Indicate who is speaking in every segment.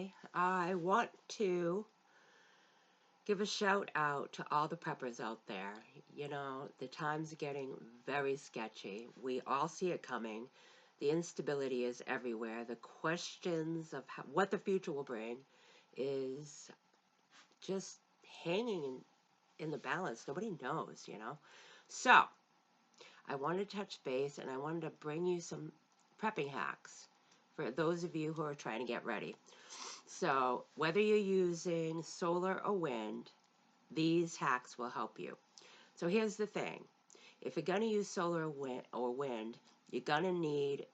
Speaker 1: today. I want to give a shout out to all the preppers out there. You know, the times are getting very sketchy. We all see it coming. The instability is everywhere. The questions of what the future will bring is just hanging in the balance. Nobody knows, you know. So, I wanted to touch base and I wanted to bring you some prepping hacks for those of you who are trying to get ready. So whether you're using solar or wind, these hacks will help you. So here's the thing. If you're going to use solar or wind, you're going to need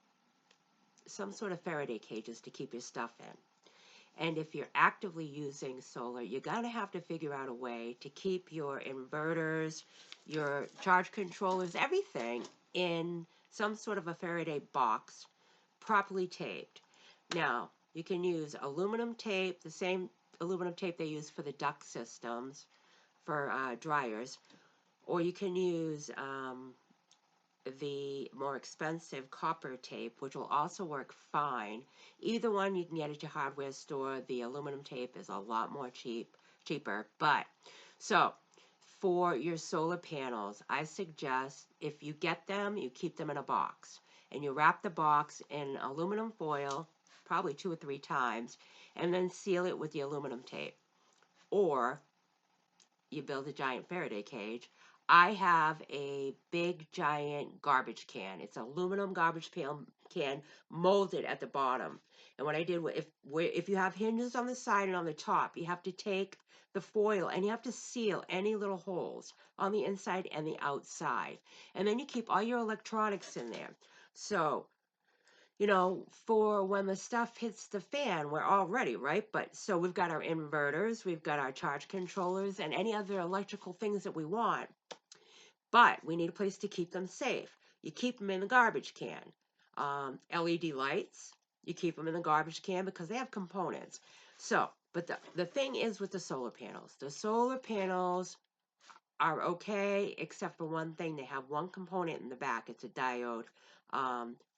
Speaker 1: some sort of Faraday cages to keep your stuff in. And if you're actively using solar, you're going to have to figure out a way to keep your inverters, your charge controllers, everything in some sort of a Faraday box, properly taped. Now, you can use aluminum tape, the same aluminum tape they use for the duct systems for dryers, or you can use the more expensive copper tape, which will also work fine. Either one you can get at your hardware store. The aluminum tape is a lot more cheaper. But so for your solar panels, I suggest if you get them, you keep them in a box and you wrap the box in aluminum foil, probably 2 or 3 times, and then seal it with the aluminum tape. Or you build a giant Faraday cage. I have a big giant garbage can. It's an aluminum garbage can molded at the bottom. And what I did, if you have hinges on the side and on the top, you have to take the foil and you have to seal any little holes on the inside and the outside. And then you keep all your electronics in there. So you know, for when the stuff hits the fan, we're all ready, right? But so we've got our inverters, we've got our charge controllers, and any other electrical things that we want. But we need a place to keep them safe. You keep them in the garbage can. LED lights, you keep them in the garbage can because they have components. So, but the thing is with the solar panels are okay, except for one thing. They have one component in the back. It's a diode.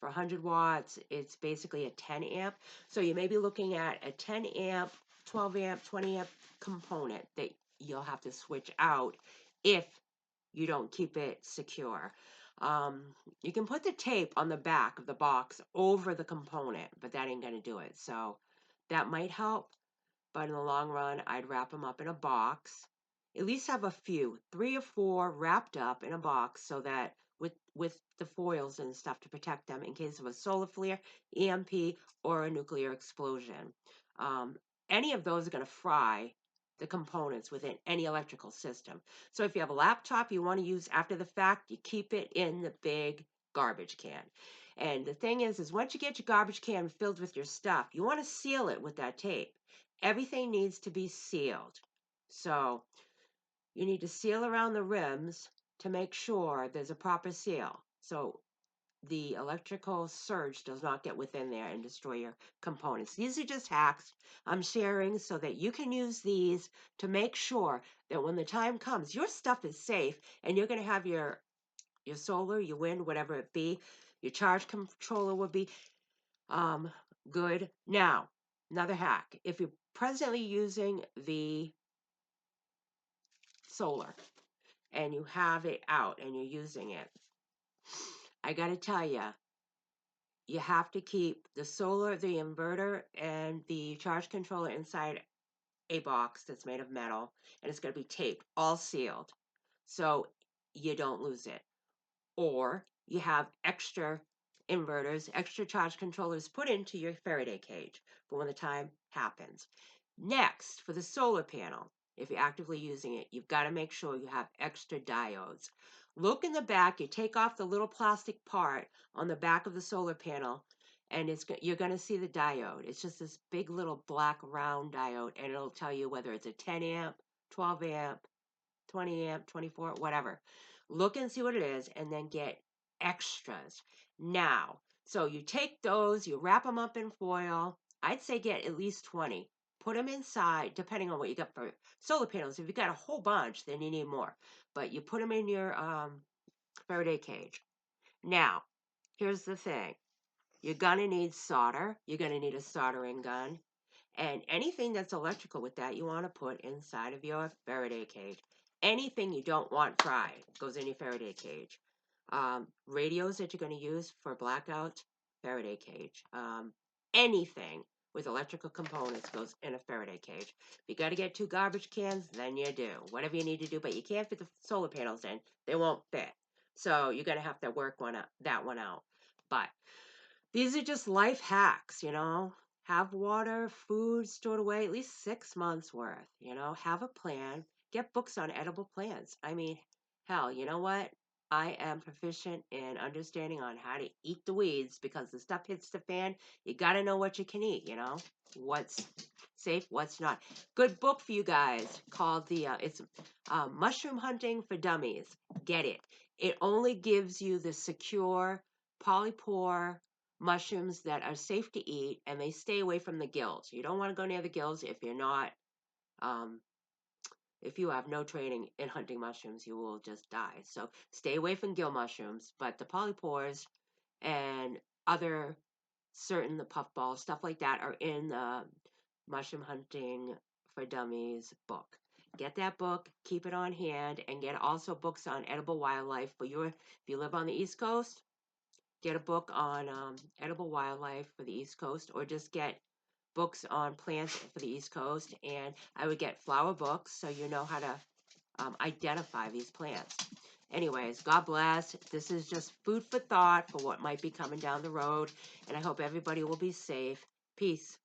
Speaker 1: For 100 watts, it's basically a 10 amp. So you may be looking at a 10 amp, 12 amp, 20 amp component that you'll have to switch out if you don't keep it secure. You can put the tape on the back of the box over the component, but that ain't going to do it. So that might help, but in the long run, I'd wrap them up in a box. At least have a few, 3 or 4 wrapped up in a box so that with the foils and stuff to protect them in case of a solar flare, EMP, or a nuclear explosion. Any of those are going to fry the components within any electrical system. So if you have a laptop you want to use after the fact, you keep it in the big garbage can. And the thing is once you get your garbage can filled with your stuff, you want to seal it with that tape. Everything needs to be sealed. So you need to seal around the rims to make sure there's a proper seal. So the electrical surge does not get within there and destroy your components. These are just hacks I'm sharing so that you can use these to make sure that when the time comes, your stuff is safe and you're going to have your solar, your wind, whatever it be, your charge controller will be good. Now, another hack. If you're presently using the solar and you have it out and you're using it, I got to tell you, you have to keep the solar, the inverter, and the charge controller inside a box that's made of metal, and it's going to be taped, all sealed, so you don't lose it. Or you have extra inverters, extra charge controllers put into your Faraday cage for when the time happens. Next, for the solar panel, if you're actively using it, you've got to make sure you have extra diodes. Look in the back, you take off the little plastic part on the back of the solar panel, and you're going to see the diode. It's just this big little black round diode, and it'll tell you whether it's a 10 amp, 12 amp, 20 amp, 24, whatever. Look and see what it is, and then get extras. Now, so you take those, you wrap them up in foil. I'd say get at least 20. Put them inside, depending on what you got for solar panels. If you got a whole bunch, then you need more. But you put them in your Faraday cage. Now, here's the thing. You're going to need solder. You're going to need a soldering gun. And anything that's electrical with that, you want to put inside of your Faraday cage. Anything you don't want fried goes in your Faraday cage. Radios that you're going to use for blackouts, Faraday cage. Anything with electrical components goes in a Faraday cage. If you got to get 2 garbage cans, then you do. Whatever you need to do, but you can't fit the solar panels in. They won't fit. So you're going to have to work that one out. But these are just life hacks, Have water, food stored away at least 6 months worth, Have a plan. Get books on edible plants. I mean, hell, you know what? I am proficient in understanding on how to eat the weeds because the stuff hits the fan. You got to know what you can eat, What's safe, what's not. Good book for you guys called it's Mushroom Hunting for Dummies. Get it. It only gives you the secure polypore mushrooms that are safe to eat and they stay away from the gills. You don't want to go near the gills if you're not, um, if you have no training in hunting mushrooms, you will just die. So stay away from gill mushrooms, but the polypores and other the puffballs, stuff like that are in the Mushroom Hunting for Dummies book. Get that book, keep it on hand, and get also books on edible wildlife if you live on the East Coast. Get a book on edible wildlife for the East Coast, or just get books on plants for the East Coast. And I would get flower books so you know how to identify these plants. Anyways, God bless. This is just food for thought for what might be coming down the road. And I hope everybody will be safe. Peace.